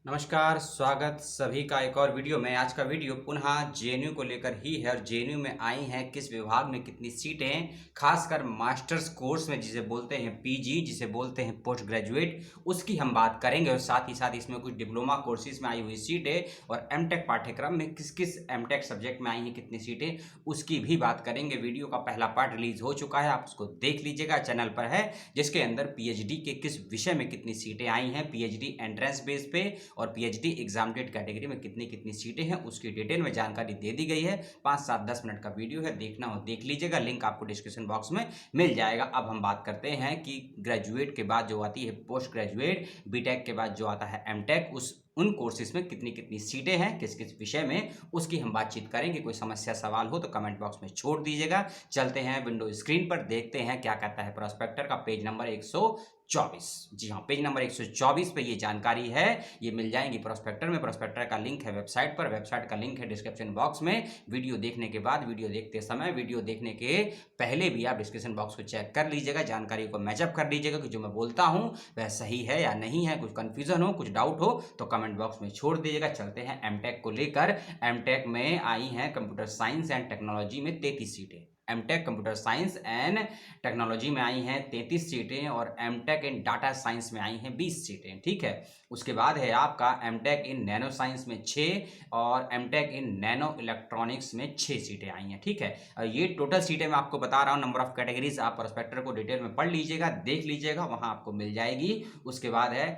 नमस्कार, स्वागत सभी का एक और वीडियो में। आज का वीडियो पुनः जेएनयू को लेकर ही है और जेएनयू में आई हैं किस विभाग में कितनी सीटें, खासकर मास्टर्स कोर्स में जिसे बोलते हैं पीजी, जिसे बोलते हैं पोस्ट ग्रेजुएट, उसकी हम बात करेंगे। और साथ ही साथ इसमें कुछ डिप्लोमा कोर्सेज में आई हुई सीटें और एमटेक पाठ्यक्रम में किस किस एमटेक सब्जेक्ट में आई हैं कितनी सीटें, उसकी भी बात करेंगे। वीडियो का पहला पार्ट रिलीज हो चुका है, आप उसको देख लीजिएगा, चैनल पर है, जिसके अंदर पीएचडी के किस विषय में कितनी सीटें आई हैं, पीएचडी एंट्रेंस बेस पे और पीएचडी एग्जाम डेट कैटेगरी में कितनी कितनी सीटें हैं, उसकी डिटेल में जानकारी दे दी गई है। 5, 7, 10 मिनट का वीडियो है, देखना हो देख लीजिएगा, लिंक आपको डिस्क्रिप्शन बॉक्स में मिल जाएगा। अब हम बात करते हैं कि ग्रेजुएट के बाद जो आती है पोस्ट ग्रेजुएट, बीटेक के बाद जो आता है एमटेक, उन कोर्सेज में कितनी कितनी सीटें हैं, किस किस विषय में, उसकी हम बातचीत करेंगे। कोई समस्या सवाल हो तो कमेंट बॉक्स में छोड़ दीजिएगा। चलते हैं विंडो स्क्रीन पर, देखते हैं क्या कहता है प्रोस्पेक्टर का पेज नंबर 124। जी हाँ, पेज नंबर 124 पे ये जानकारी है, ये मिल जाएंगी प्रोस्पेक्टर में। प्रोस्पेक्टर का लिंक है वेबसाइट पर, वेबसाइट का लिंक है डिस्क्रिप्शन बॉक्स में। वीडियो देखने के बाद, वीडियो देखते समय, वीडियो देखने के पहले भी आप डिस्क्रिप्शन बॉक्स को चेक कर लीजिएगा, जानकारी को मैचअप कर लीजिएगा कि जो मैं बोलता हूँ वह सही है या नहीं है। कुछ कन्फ्यूजन हो, कुछ डाउट हो तो कमेंट बॉक्स में छोड़ दीजिएगा। चलते हैं एमटेक को लेकर। एमटेक में आई हैं कंप्यूटर साइंस एंड टेक्नोलॉजी में 33 सीटें। MTech computer science and technology में आई हैं 33 सीटें और एमटेक इन डाटा साइंस में आई हैं 20 सीटें। ठीक है, उसके बाद है आपका एमटेक इन नैनो साइंस में 6 और एमटेक इन नैनो इलेक्ट्रॉनिक्स में 6 सीटें आई हैं। ठीक है, ये टोटल सीटें मैं आपको बता रहा हूँ, नंबर ऑफ कैटेगरीज। आप प्रोस्पेक्टर को डिटेल में पढ़ लीजिएगा, देख लीजिएगा, वहां आपको मिल जाएगी। उसके बाद है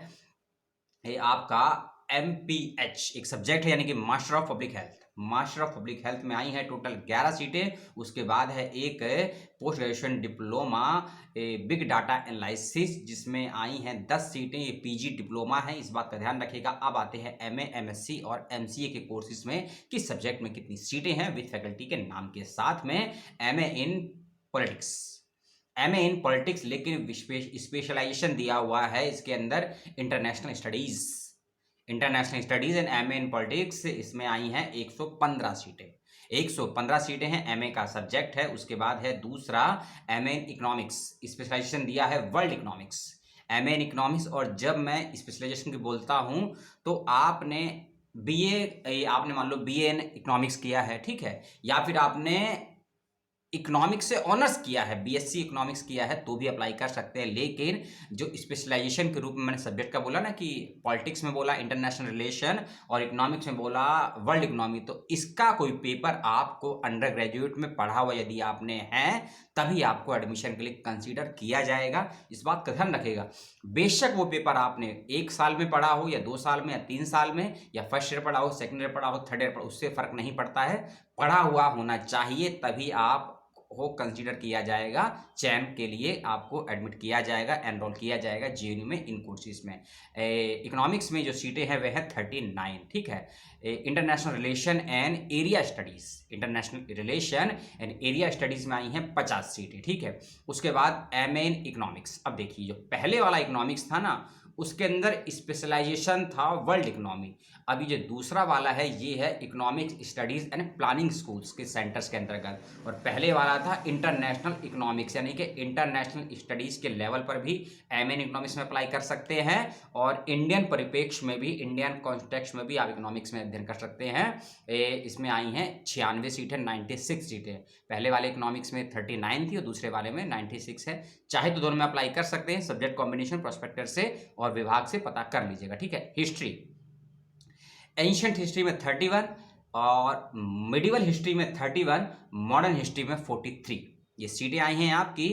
ये आपका MPH एक सब्जेक्ट है, यानी कि master of public health. Master of public health में आई है टोटल 11 सीटें। उसके बाद है एक post graduation diploma big data analysis, जिसमें आई हैं 10 सीटें। ये पीजी डिप्लोमा है, इस बात का ध्यान रखिएगा। अब आते हैं MA, MSc और MCA के कोर्सेज में किस सब्जेक्ट में कितनी सीटें हैं विद फैकल्टी के नाम के साथ में। MA in politics, MA in politics, लेकिन स्पेशलाइजेशन दिया हुआ है इसके अंदर international studies. International studies and MA in politics, इसमें आई हैं 115 सीटें। 115 सीटें हैं, MA का सब्जेक्ट है। उसके बाद है दूसरा MA इन इकोनॉमिक्स, स्पेशलाइजेशन दिया है world economics, MA in economics. और जब मैं स्पेशलाइजेशन की बोलता हूं तो आपने आपने मान लो BA इन इकोनॉमिक्स किया है, ठीक है, या फिर आपने इकोनॉमिक्स से ऑनर्स किया है, BSc इकोनॉमिक्स किया है, तो भी अप्लाई कर सकते हैं। लेकिन जो स्पेशलाइजेशन के रूप में मैंने सब्जेक्ट का बोला ना, कि पॉलिटिक्स में बोला इंटरनेशनल रिलेशन और इकोनॉमिक्स में बोला वर्ल्ड इकोनॉमी, तो इसका कोई पेपर आपको अंडर ग्रेजुएट में पढ़ा हुआ यदि आपने है, तभी आपको एडमिशन के लिए कंसीडर किया जाएगा। इस बात का ध्यान रखिएगा। बेशक वो पेपर आपने 1 साल में पढ़ा हो या 2 साल में या 3 साल में, या फर्स्ट ईयर पढ़ा हो, सेकेंड ईयर पढ़ा हो, थर्ड ईयर पढ़ा हो, उससे फर्क नहीं पड़ता है। पढ़ा हुआ होना चाहिए, तभी आप हो कंसीडर किया जाएगा, चयन के लिए आपको एडमिट किया जाएगा, एनरोल किया जाएगा जेएनयू में इन कोर्सेज में। इकोनॉमिक्स में जो सीटें हैं वह है 39। ठीक है, international relation and area studies, international relation and area studies में आई हैं 50 सीटें। ठीक है, उसके बाद MA इन इकोनॉमिक्स। अब देखिए, जो पहले वाला इकोनॉमिक्स था ना, उसके अंदर स्पेशलाइजेशन था वर्ल्ड इकोनॉमी। अभी जो दूसरा वाला है ये है economics studies and planning schools के सेंटर्स के अंतर्गत, और पहले वाला था इंटरनेशनल इकोनॉमिक्स, यानी कि इंटरनेशनल स्टडीज के लेवल पर भी MA इन इकोनॉमिक्स में अप्लाई कर सकते हैं और इंडियन परिप्रेक्ष्य में भी, इंडियन कॉन्टेक्स्ट में भी आप इकोनॉमिक्स में अध्ययन कर सकते हैं। इसमें आई हैं 96 सीटें, 96 सीटें। पहले वाले इकोनॉमिक्स में 39 थी और दूसरे वाले में 96 है। चाहे तो दोनों में अप्लाई कर सकते हैं, सब्जेक्ट कॉम्बिनेशन प्रोस्पेक्टर से और विभाग से पता कर लीजिएगा। ठीक है, हिस्ट्री, एंशिएंट हिस्ट्री में 31 और मिडिवल हिस्ट्री में 31, मॉडर्न हिस्ट्री में 43। ये सीटें आई हैं आपकी।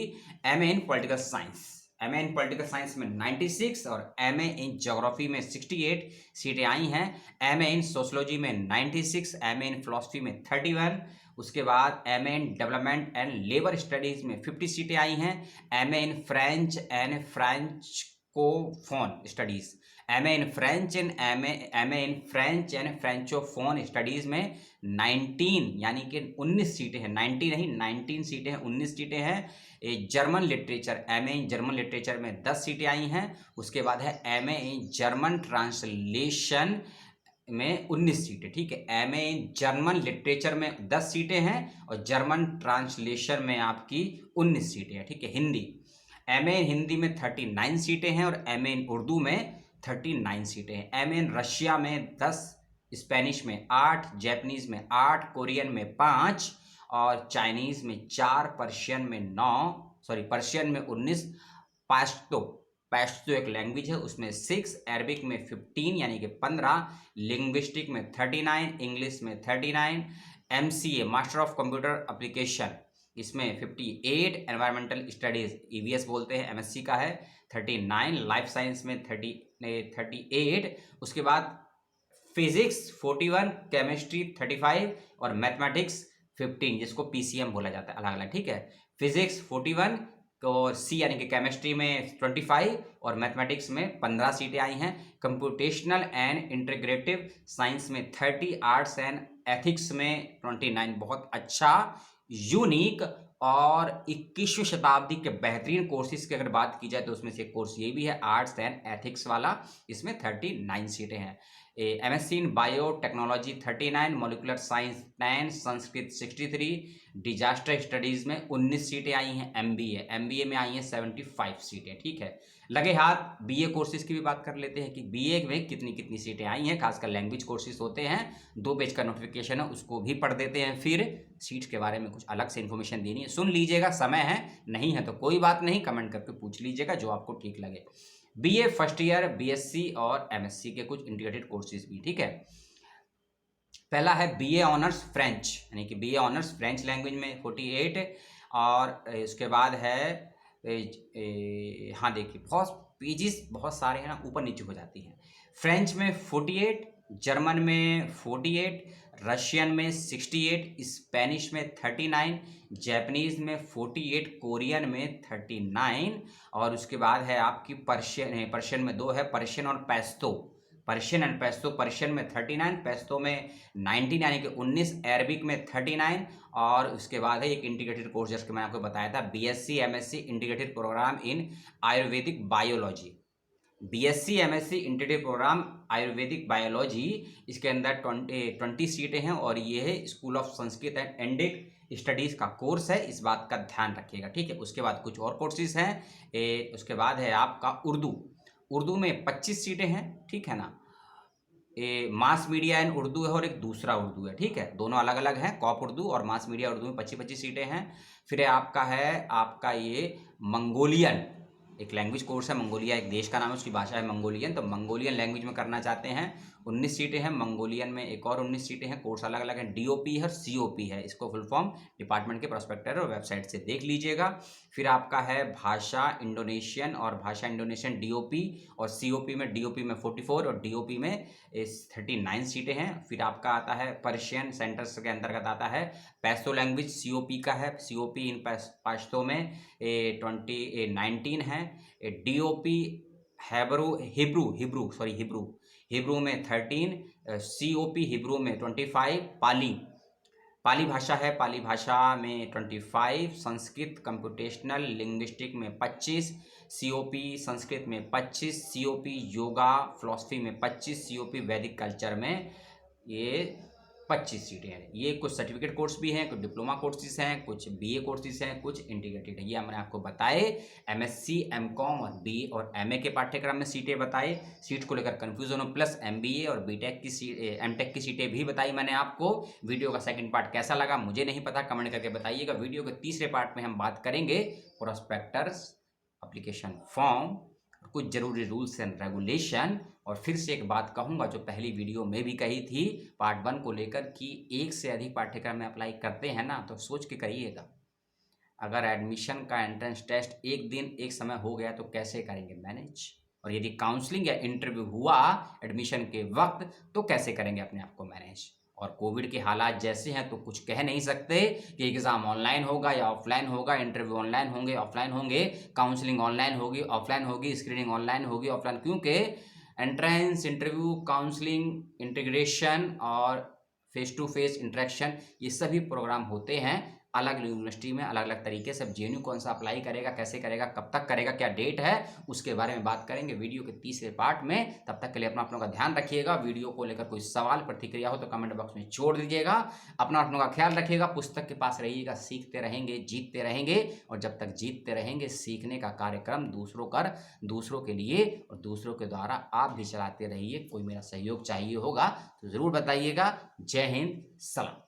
MA इन पॉलिटिकल साइंस, MA इन पॉलिटिकल साइंस में 96 और MA इन ज्योग्राफी में 68 सीटें आई हैं। MA इन सोशोलॉजी में 96, MA इन फिलोसफी में 31। उसके बाद MA in development and labour studies में 50 सीटें आई हैं। MA in French and francophone studies, MA in French and MA in French and francophone studies में 19, यानी कि 19 सीटें हैं। 90 नहीं, 19 सीटें हैं, 19 सीटें हैं। German literature, MA in German literature में 10 सीटें आई हैं। उसके बाद है MA इन जर्मन ट्रांसलेशन में 19 सीटें। ठीक है, MA इन जर्मन लिटरेचर में 10 सीटें हैं और जर्मन ट्रांसलेशन में आपकी 19 सीटें हैं। ठीक है, हिंदी, MA इन हिंदी में 39 सीटें हैं और MA इन उर्दू में 39 सीटें हैं। MN रशिया में 10, स्पेनिश में 8, जैपनीज में 8, कोरियन में 5 और चाइनीज में 4, पर्शियन में 19, पाश्तो पैश्तो एक लैंग्वेज है उसमें 6, अरबिक में 15 यानी कि 15, लिंग्विस्टिक में 39, इंग्लिश में 39, MCA master of computer application इसमें 58, एनवायरमेंटल स्टडीज EVS बोलते हैं MSc का है 39, लाइफ साइंस में 38, उसके बाद फिजिक्स 41, केमिस्ट्री 35 और मैथमेटिक्स 15 जिसको PCM बोला जाता है अलग अलग, ठीक है। फिजिक्स 41 और C यानी कि केमिस्ट्री में 25 और मैथमेटिक्स में 15 सीटें आई हैं। कंप्यूटेशनल एंड इंटीग्रेटिव साइंस में 30, आर्ट्स एंड एथिक्स में 29। बहुत अच्छा, यूनिक और 21वीं शताब्दी के बेहतरीन कोर्सेज की अगर बात की जाए तो उसमें से एक कोर्स ये भी है आर्ट्स एंड एथिक्स वाला, इसमें 39 सीटें हैं। MSc in biotechnology 39, molecular science 10, Sanskrit 63, disaster studies में 19 सीटें आई हैं। MBA में आई हैं 75 सीटें, ठीक है। लगे हाथ BA कोर्सेज की भी बात कर लेते हैं कि BA में कितनी कितनी सीटें आई हैं, खासकर लैंग्वेज कोर्सेज होते हैं, 2 पेज का नोटिफिकेशन है उसको भी पढ़ देते हैं, फिर सीट्स के बारे में कुछ अलग से इन्फॉर्मेशन देनी है, सुन लीजिएगा, समय है, नहीं है तो कोई बात नहीं, कमेंट करके पूछ लीजिएगा जो आपको ठीक लगे। BA फर्स्ट ईयर, BSc और MSc के कुछ इंटीग्रेटेड कोर्सेज भी, ठीक है। पहला है BA ऑनर्स फ्रेंच यानी कि BA ऑनर्स फ्रेंच लैंग्वेज में 48 और उसके बाद है हाँ देखिए बहुत पेजेस बहुत सारे हैं ना, ऊपर नीचे हो जाती हैं। फ्रेंच में 48, जर्मन में 48, रशियन में 68, स्पेनिश में 39, जैपनीज में 48, कोरियन में 39 और उसके बाद है आपकी पर्शियन में 2 है, पर्शियन और पैश्तो, पर्शियन एंड पैश्तो, पर्शियन में 39, पैश्तो में 19 यानी कि 19, अरबिक में 39 और उसके बाद है एक इंटीग्रेटेड कोर्स जिसके मैंने आपको बताया था BSc MSc integrated program in ayurvedic biology, BSc MSc integrated program ayurvedic biology, इसके अंदर 20 सीटें हैं और ये है school of Sanskrit and Indic studies का कोर्स है, इस बात का ध्यान रखिएगा, ठीक है। उसके बाद कुछ और कोर्सेज हैं, उसके बाद है आपका उर्दू में 25 सीटें हैं, ठीक है ना। मास मीडिया इन उर्दू है और एक दूसरा उर्दू है, ठीक है, दोनों अलग अलग हैं, कॉप उर्दू और मास मीडिया उर्दू में 25-25 सीटें हैं। फिर आपका ये मंगोलियन एक लैंग्वेज कोर्स है, मंगोलिया एक देश का नाम है, उसकी भाषा है मंगोलियन, तो मंगोलियन लैंग्वेज में करना चाहते हैं, 19 सीटें हैं। मंगोलियन में एक और 19 सीटें हैं, कोर्स अलग अलग है, DOP है और COP है, इसको फुल फॉर्म डिपार्टमेंट के प्रोस्पेक्टर और वेबसाइट से देख लीजिएगा। फिर आपका है भाषा इंडोनेशियन और भाषा इंडोनेशियन DOP और COP में DOP में 44 और DOP में 39 सीटें हैं। फिर आपका आता है पर्शियन सेंटर्स के अंतर्गत आता है पैश्तो लैंग्वेज, COP का है, COP इन पैश्तो में 19 है। DOP हिब्रू में 13, COP हिब्रू में 25, पाली भाषा है, पाली भाषा में 25, संस्कृत कंप्यूटेशनल लिंग्विस्टिक में 25, COP संस्कृत में 25, COP योगा फिलॉसफी में 25, COP वैदिक कल्चर में ये 25 सीटें हैं। ये कुछ सर्टिफिकेट कोर्स भी हैं, कुछ डिप्लोमा कोर्सेज हैं, कुछ BA कोर्सेज हैं, कुछ इंटीग्रेटेड है, ये हमने आपको बताए। MSc MCOM और BA और MA के पाठ्यक्रम में सीटें बताई, सीट को लेकर कन्फ्यूजन हो, प्लस MBA और BTech की MTech की सीटें भी बताई मैंने आपको। वीडियो का सेकंड पार्ट कैसा लगा मुझे नहीं पता, कमेंट करके बताइएगा। वीडियो के तीसरे पार्ट में हम बात करेंगे प्रोस्पेक्टस, एप्लीकेशन फॉर्म, कुछ जरूरी रूल्स एंड रेगुलेशन, और फिर से एक बात कहूँगा जो पहली वीडियो में भी कही थी पार्ट 1 को लेकर कि एक से अधिक पाठ्यक्रम में अप्लाई करते हैं ना तो सोच के करिएगा, अगर एडमिशन का एंट्रेंस टेस्ट एक दिन एक समय हो गया तो कैसे करेंगे मैनेज, और यदि काउंसलिंग या इंटरव्यू हुआ एडमिशन के वक्त तो कैसे करेंगे अपने आप को मैनेज। और कोविड के हालात जैसे हैं तो कुछ कह नहीं सकते कि एग्ज़ाम ऑनलाइन होगा या ऑफलाइन होगा, इंटरव्यू ऑनलाइन होंगे ऑफलाइन होंगे, काउंसलिंग ऑनलाइन होगी ऑफलाइन होगी, स्क्रीनिंग ऑनलाइन होगी ऑफलाइन, क्योंकि एंट्रेंस, इंटरव्यू, काउंसलिंग, इंटीग्रेशन और फेस टू फेस इंटरेक्शन ये सभी प्रोग्राम होते हैं अलग अलग यूनिवर्सिटी में अलग अलग तरीके से जेएनयू कौन सा अप्लाई करेगा, कैसे करेगा, कब तक करेगा, क्या डेट है, उसके बारे में बात करेंगे वीडियो के तीसरे पार्ट में। तब तक के लिए अपना आप लोगों का ध्यान रखिएगा। वीडियो को लेकर कोई सवाल प्रतिक्रिया हो तो कमेंट बॉक्स में छोड़ दीजिएगा। अपना आप लोगों का ख्याल रखिएगा, पुस्तक के पास रहिएगा, सीखते रहेंगे, जीतते रहेंगे। और जब तक जीतते रहेंगे, सीखने का कार्यक्रम दूसरों के लिए और दूसरों के द्वारा आप भी चलाते रहिए। कोई मेरा सहयोग चाहिए होगा तो ज़रूर बताइएगा। जय हिंद, सलाम।